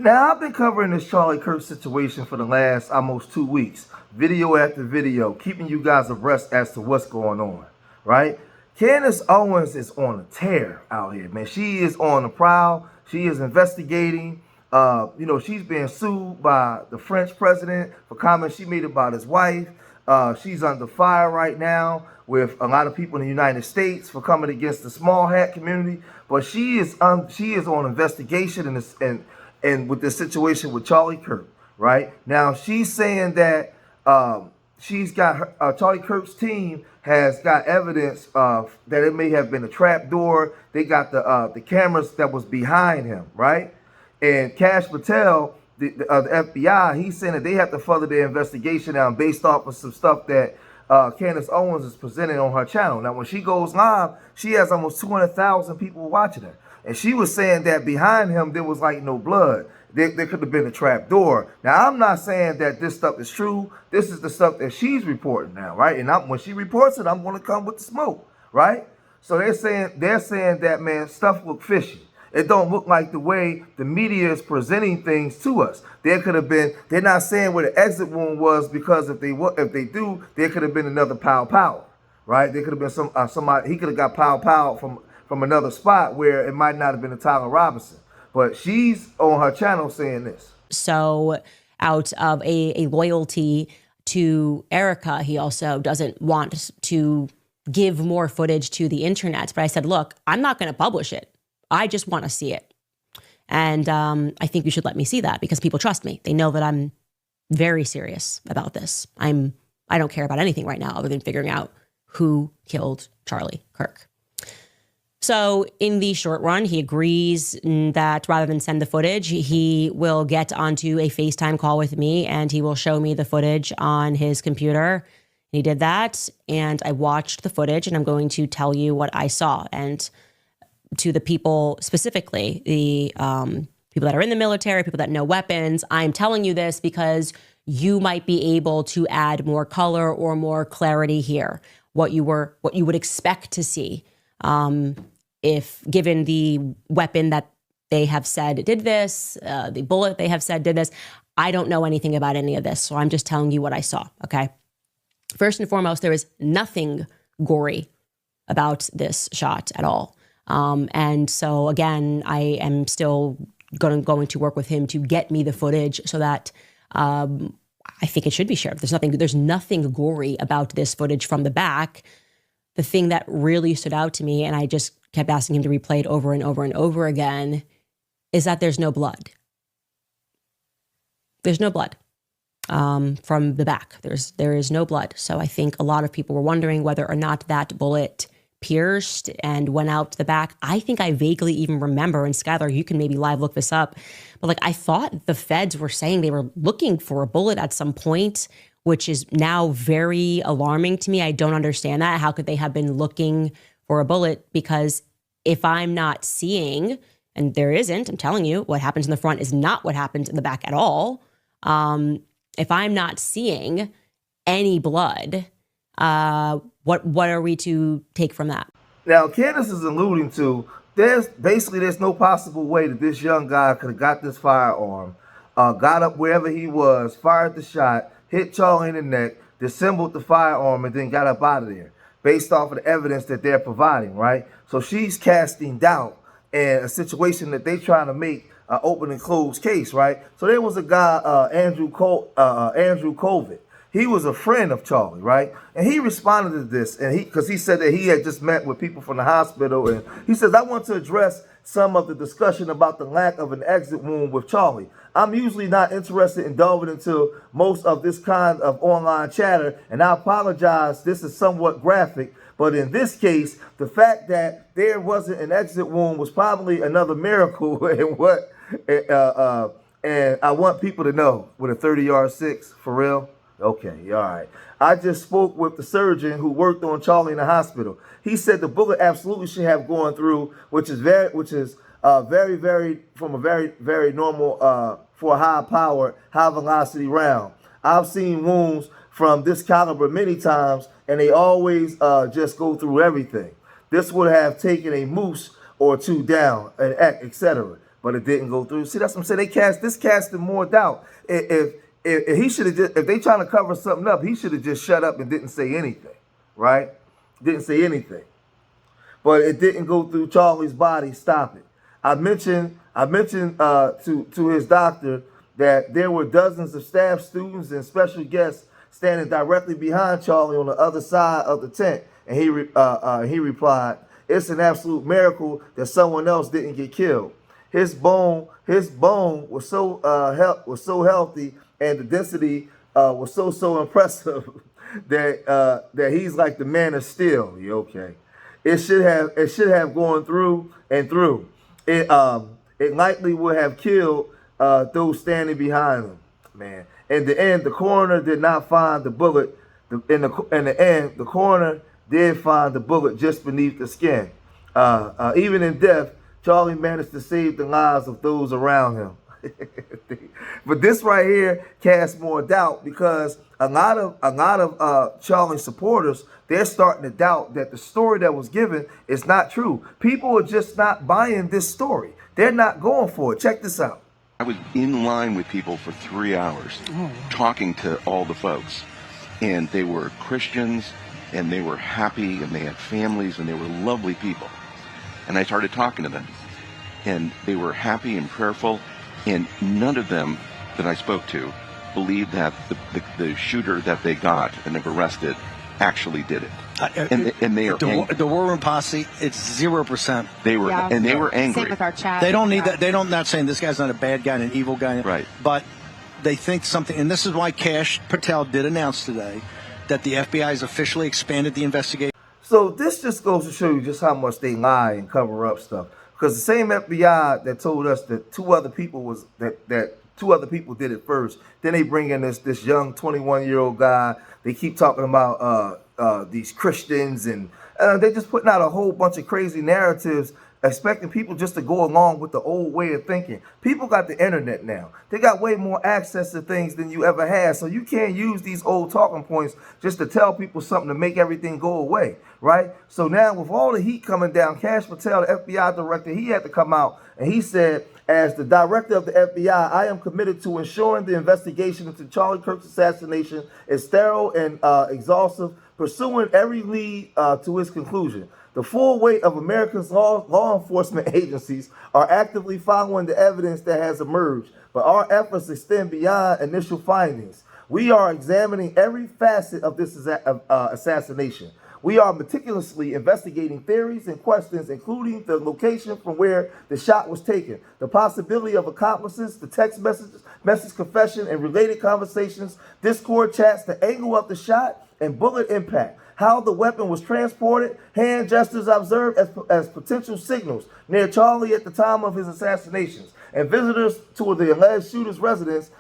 Now, I've been covering this Charlie Kirk situation for the last almost 2 weeks, video after video, keeping you guys abreast as to what's going on, right? Candace Owens is on a tear out here, man. She is on the prowl. She is investigating. She's being sued by the French president for comments she made about his wife. She's under fire right now with a lot of people in the United States for coming against the small hat community. But she is on investigation and with the situation with Charlie Kirk, right? Now she's saying that she's got Charlie Kirk's team has got evidence of that it may have been a trap door. They got the cameras that was behind him, right? And Cash Patel, the FBI, he's saying that they have to further their investigation now based off of some stuff that Candace Owens is presenting on her channel. Now, when she goes live, she has almost 200,000 people watching her. And she was saying that behind him, there was like no blood. There could have been a trap door. Now, I'm not saying that this stuff is true. This is the stuff that she's reporting now, right? And when she reports it, I'm going to come with the smoke, right? So they're saying that, man, stuff look fishy. It don't look like the way the media is presenting things to us. There could have been. They're not saying where the exit wound was because if they do, there could have been another pow, right? There could have been somebody. He could have got pow from another spot where it might not have been a Tyler Robinson. But she's on her channel saying this. So out of a loyalty to Erica, he also doesn't want to give more footage to the internet. But I said, look, I'm not going to publish it. I just want to see it. And I think you should let me see that because people trust me. They know that I'm very serious about this. I don't care about anything right now other than figuring out who killed Charlie Kirk. So in the short run, he agrees that rather than send the footage, he will get onto a FaceTime call with me and he will show me the footage on his computer. He did that and I watched the footage and I'm going to tell you what I saw. And to the people specifically, the people that are in the military, people that know weapons, I'm telling you this because you might be able to add more color or more clarity here. What you would expect to see if given the weapon that they have said did this, the bullet they have said did this. I don't know anything about any of this, so I'm just telling you what I saw, okay? First and foremost, there is nothing gory about this shot at all. And so again, I am still going to work with him to get me the footage so that I think it should be shared. There's nothing gory about this footage from the back. The thing that really stood out to me, and I just kept asking him to replay it over and over and over again, is that there's no blood. There's no blood from the back. There is no blood. So I think a lot of people were wondering whether or not that bullet pierced and went out to the back. I think I vaguely even remember, and Skylar, you can maybe live look this up, but like I thought the feds were saying they were looking for a bullet at some point, which is now very alarming to me. I don't understand that. How could they have been looking for a bullet? Because if I'm not seeing, and there isn't, I'm telling you, what happens in the front is not what happens in the back at all. If I'm not seeing any blood, what are we to take from that? Now, Candace is alluding to there's no possible way that this young guy could have got this firearm, got up wherever he was, fired the shot, hit Charlie in the neck, disassembled the firearm, and then got up out of there based off of the evidence that they're providing, right? So she's casting doubt in a situation that they're trying to make an open and closed case, right? So there was a guy, Andrew Colvin. He was a friend of Charlie, right? And he responded to this, and because he said that he had just met with people from the hospital, and he says, I want to address some of the discussion about the lack of an exit wound with Charlie. I'm usually not interested in delving into most of this kind of online chatter, and I apologize, this is somewhat graphic, but in this case, the fact that there wasn't an exit wound was probably another miracle and I want people to know, with a 30-yard six, for real? Okay, all right. I just spoke with the surgeon who worked on Charlie in the hospital. He said the bullet absolutely should have gone through, which is very normal for a high-powered, high-velocity round. I've seen wounds from this caliber many times, and they always just go through everything. This would have taken a moose or two down, and etc. but it didn't go through. See, that's what I'm saying. This casted more doubt. If he should have just, if they trying to cover something up, he should have just shut up and didn't say anything, right? Didn't say anything. But it didn't go through Charlie's body. Stop it. I mentioned to his doctor that there were dozens of staff, students, and special guests standing directly behind Charlie on the other side of the tent, and he replied, "It's an absolute miracle that someone else didn't get killed. His bone was so healthy, and the density was so impressive that he's like the man of steel." You okay? It should have gone through and through. It likely would have killed those standing behind him, man. In the end, the coroner did not find the bullet. In the end, the coroner did find the bullet just beneath the skin. Even in death, Charlie managed to save the lives of those around him. But this right here casts more doubt, because a lot of Charlie's supporters, they're starting to doubt that the story that was given is not true. People are just not buying this story. They're not going for it. Check this out. I was in line with people for 3 hours talking to all the folks, and they were Christians, and they were happy, and they had families, and they were lovely people. And I started talking to them, and they were happy and prayerful, and none of them that I spoke to believed that the shooter that they got and have arrested actually did it. And they are the War Room Posse. It's 0%. They were angry. Same with our chat. They don't need that. They don't. Not saying this guy's not a bad guy and an evil guy. Right. But they think something. And this is why Kash Patel did announce today that the FBI has officially expanded the investigation. So this just goes to show you just how much they lie and cover up stuff. Because the same FBI that told us that two other people did it first, then they bring in this young 21-year-old guy. They keep talking about these Christians, and they just putting out a whole bunch of crazy narratives, expecting people just to go along with the old way of thinking. People got the internet now. They got way more access to things than you ever had. So you can't use these old talking points just to tell people something to make everything go away, right? So now with all the heat coming down, Kash Patel, the FBI director, he had to come out and he said, "As the director of the FBI, I am committed to ensuring the investigation into Charlie Kirk's assassination is thorough and exhaustive, pursuing every lead to its conclusion. The full weight of America's law enforcement agencies are actively following the evidence that has emerged, but our efforts extend beyond initial findings. We are examining every facet of this assassination. We are meticulously investigating theories and questions, including the location from where the shot was taken, the possibility of accomplices, the text message confession and related conversations, Discord chats, the angle of the shot, and bullet impact, how the weapon was transported, hand gestures observed as potential signals near Charlie at the time of his assassinations, and visitors to the alleged shooter's residence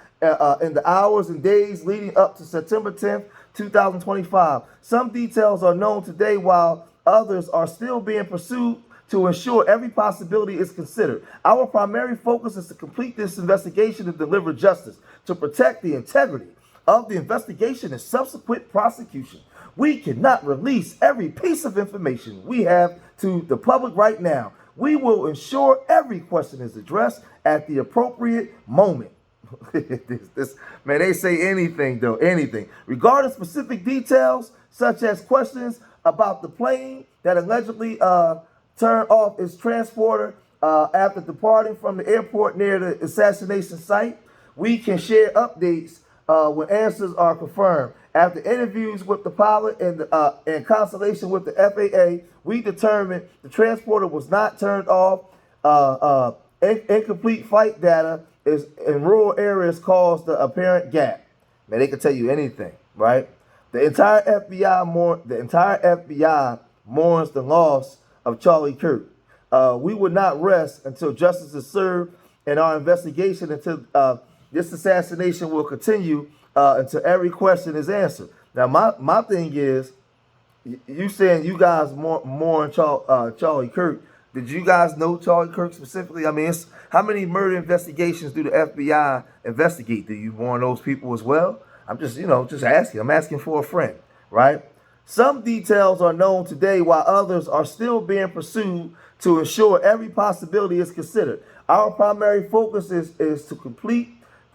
in the hours and days leading up to September 10th, 2025. Some details are known today, while others are still being pursued to ensure every possibility is considered. Our primary focus is to complete this investigation and deliver justice, to protect the integrity of the investigation and subsequent prosecution. We cannot release every piece of information we have to the public right now. We will ensure every question is addressed at the appropriate moment." Man, they say anything though, anything. Regarding specific details, such as questions about the plane that allegedly turned off its transporter after departing from the airport near the assassination site, we can share updates when answers are confirmed. After interviews with the pilot and consultation with the FAA, we determined the transporter was not turned off. Incomplete flight data is in rural areas caused the apparent gap. Man, they can tell you anything, right? The entire FBI mourns the loss of Charlie Kirk. We would not rest until justice is served, and our investigation into this assassination will continue until every question is answered. Now, my thing is, you saying you guys mourn Charlie Kirk. Did you guys know Charlie Kirk specifically? I mean, how many murder investigations do the FBI investigate? Do you warn those people as well? I'm just asking. I'm asking for a friend, right? Some details are known today, while others are still being pursued to ensure every possibility is considered. Our primary focus is to complete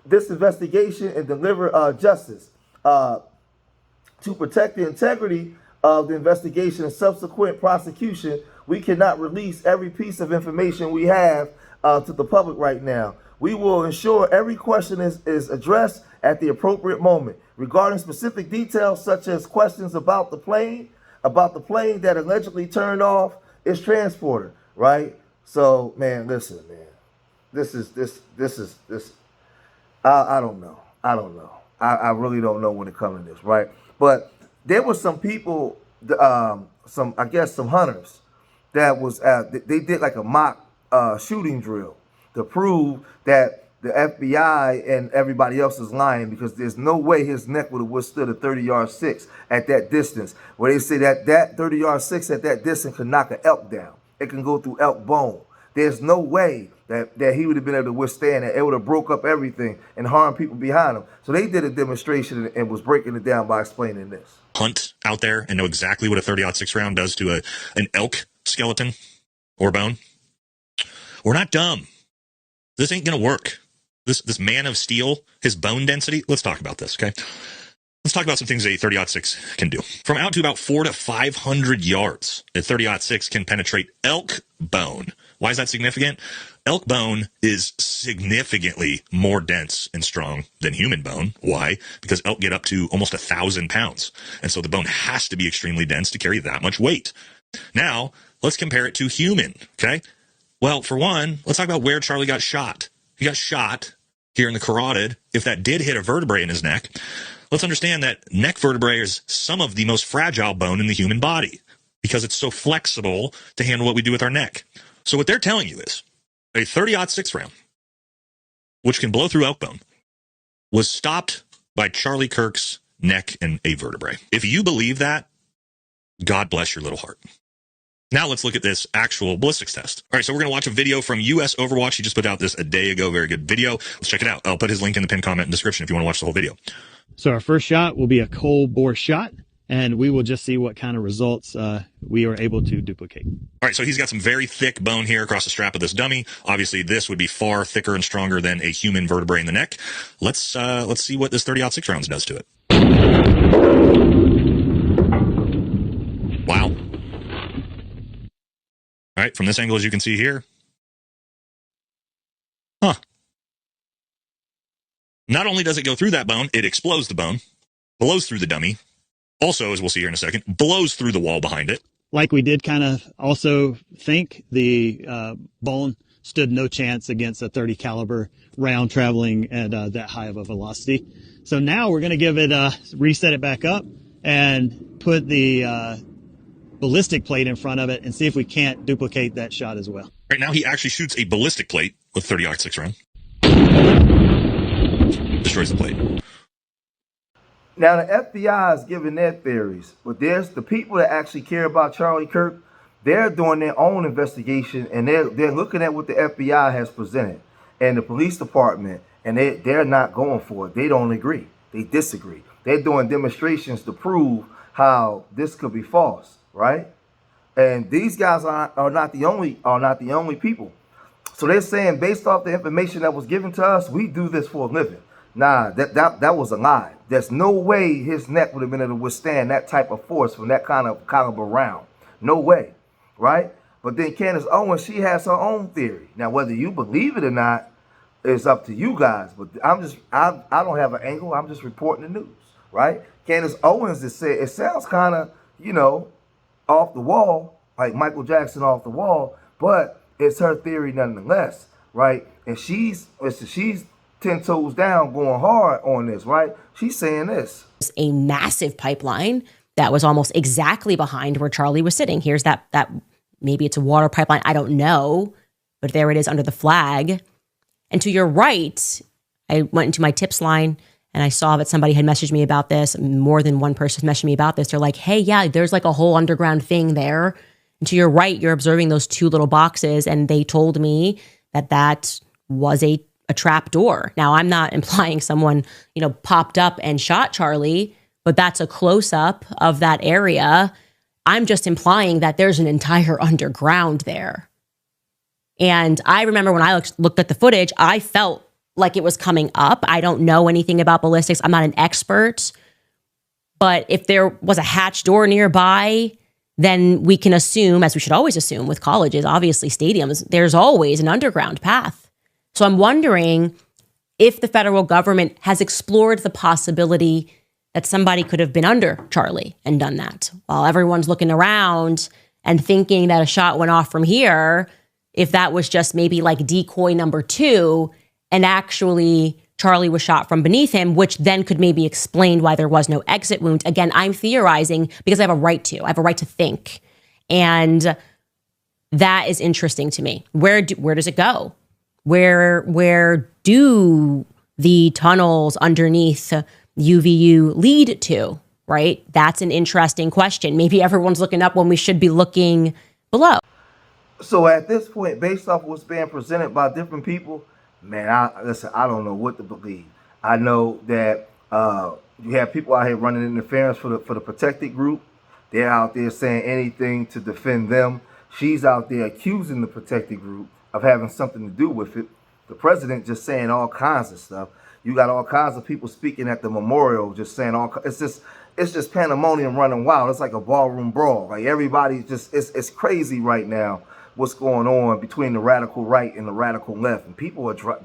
this investigation and deliver justice. To protect the integrity of the investigation and subsequent prosecution, we cannot release every piece of information we have to the public right now. We will ensure every question is addressed at the appropriate moment. Regarding specific details such as questions about the plane that allegedly turned off its transporter, right? So, man, listen, man. This is I don't know. I don't know. I really don't know when it comes to this, right? But there were some people, some hunters that was they did like a mock shooting drill to prove that the FBI and everybody else is lying, because there's no way his neck would have withstood a 30-yard six at that distance. Where they say that 30-yard six at that distance could knock an elk down. It can go through elk bone. There's no way that he would have been able to withstand it. It would have broke up everything and harmed people behind him. So they did a demonstration and was breaking it down by explaining this. Hunt out there and know exactly what a 30-06 round does to an elk skeleton or bone. We're not dumb. This ain't going to work. This man of steel, his bone density. Let's talk about this, okay? Let's talk about some things a 30-06 can do. From out to about 400 to 500 yards, a 30-06 can penetrate elk bone. Why is that significant? Elk bone is significantly more dense and strong than human bone. Why? Because elk get up to almost 1,000 pounds. And so the bone has to be extremely dense to carry that much weight. Now, let's compare it to human, okay? Well, for one, let's talk about where Charlie got shot. He got shot here in the carotid. If that did hit a vertebrae in his neck, let's understand that neck vertebrae is some of the most fragile bone in the human body because it's so flexible to handle what we do with our neck. So what they're telling you is a 30-06 round, which can blow through elk bone, was stopped by Charlie Kirk's neck and a vertebrae. If you believe that, God bless your little heart. Now let's look at this actual ballistics test. All right, so we're going to watch a video from US Overwatch. He just put out this a day ago. Very good video. Let's check it out. I'll put his link in the pinned comment and description if you want to watch the whole video. So our first shot will be a cold bore shot, and we will just see what kind of results we are able to duplicate. All right, so he's got some very thick bone here across the strap of this dummy. Obviously, this would be far thicker and stronger than a human vertebrae in the neck. Let's see what this 30-06 rounds does to it. Wow. All right, from this angle, as you can see here. Huh. Not only does it go through that bone, it explodes the bone, blows through the dummy. Also, as we'll see here in a second, blows through the wall behind it. Like we did kind of also think, the bone stood no chance against a 30 caliber round traveling at that high of a velocity. So now we're going to give it reset it back up and put the ballistic plate in front of it and see if we can't duplicate that shot as well. Right now, he actually shoots a ballistic plate with 30-06 round. Destroys the plate. Now, the FBI is giving their theories, but there's the people that actually care about Charlie Kirk. They're doing their own investigation, and they're looking at what the FBI has presented and the police department, and they're not going for it. They don't agree. They disagree. They're doing demonstrations to prove how this could be false, right? And these guys are not the only people. So they're saying, based off the information that was given to us, we do this for a living. Nah, that was a lie. There's no way his neck would have been able to withstand that type of force from that kind of caliber round. No way, right? But then Candace Owens, she has her own theory. Now, whether you believe it or not, it's up to you guys. But I don't have an angle. I'm just reporting the news, right? Candace Owens is saying, it sounds kind of, off the wall, like Michael Jackson off the wall, but it's her theory nonetheless, right? And she's 10 toes down, going hard on this, right? She's saying this. A massive pipeline that was almost exactly behind where Charlie was sitting. Here's that maybe it's a water pipeline. I don't know, but there it is under the flag. And to your right, I went into my tips line and I saw that somebody had messaged me about this. More than one person messaged me about this. They're like, hey, yeah, there's like a whole underground thing there. And to your right, you're observing those two little boxes. And they told me that was a trap door. Now, I'm not implying someone, popped up and shot Charlie, but that's a close-up of that area. I'm just implying that there's an entire underground there. And I remember when I looked at the footage, I felt like it was coming up. I don't know anything about ballistics. I'm not an expert. But if there was a hatch door nearby, then we can assume, as we should always assume with colleges, obviously stadiums, there's always an underground path. So I'm wondering if the federal government has explored the possibility that somebody could have been under Charlie and done that. While everyone's looking around and thinking that a shot went off from here, if that was just maybe like decoy number 2, and actually Charlie was shot from beneath him, which then could maybe explain why there was no exit wound. Again, I'm theorizing because I have a right to. I have a right to think. And that is interesting to me. Where does it go? Where do the tunnels underneath UVU lead to, right? That's an interesting question. Maybe everyone's looking up when we should be looking below. So at this point, based off what's being presented by different people, man, I don't know what to believe. I know that you have people out here running interference for the protected group. They're out there saying anything to defend them. She's out there accusing the protected group of having something to do with it. The president just saying all kinds of stuff. You got all kinds of people speaking at the memorial, just saying it's just pandemonium running wild. It's like a ballroom brawl. Like everybody's just it's crazy right now. What's going on between the radical right and the radical left, and people are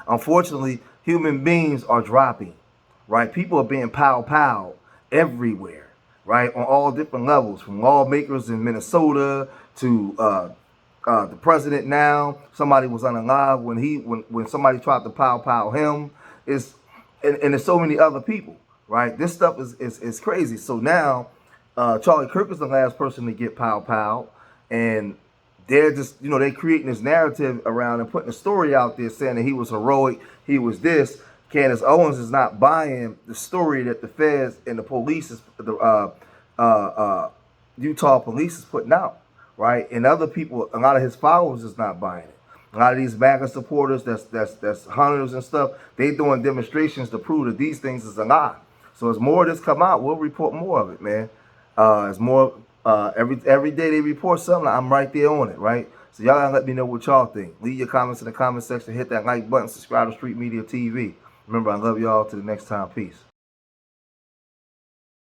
unfortunately, human beings are dropping, right? People are being pow everywhere, right? On all different levels, from lawmakers in Minnesota to the president now. Somebody was unalive when somebody tried to pow him. And there's so many other people, right? This stuff is crazy. So now Charlie Kirk is the last person to get pow, and they're just, they're creating this narrative around and putting a story out there saying that he was heroic, he was this. Candace Owens is not buying the story that the feds and the police Utah police is putting out, right? And other people, a lot of his followers is not buying it. A lot of these MAGA supporters, that's hunters and stuff, they doing demonstrations to prove that these things is a lie. So as more of this come out, we'll report more of it, man. As more. Every day they report something, I'm right there on it, right? So y'all gotta let me know what y'all think. Leave your comments in the comment section, hit that like button, subscribe to Street Media TV. Remember, I love y'all. Till the next time, peace.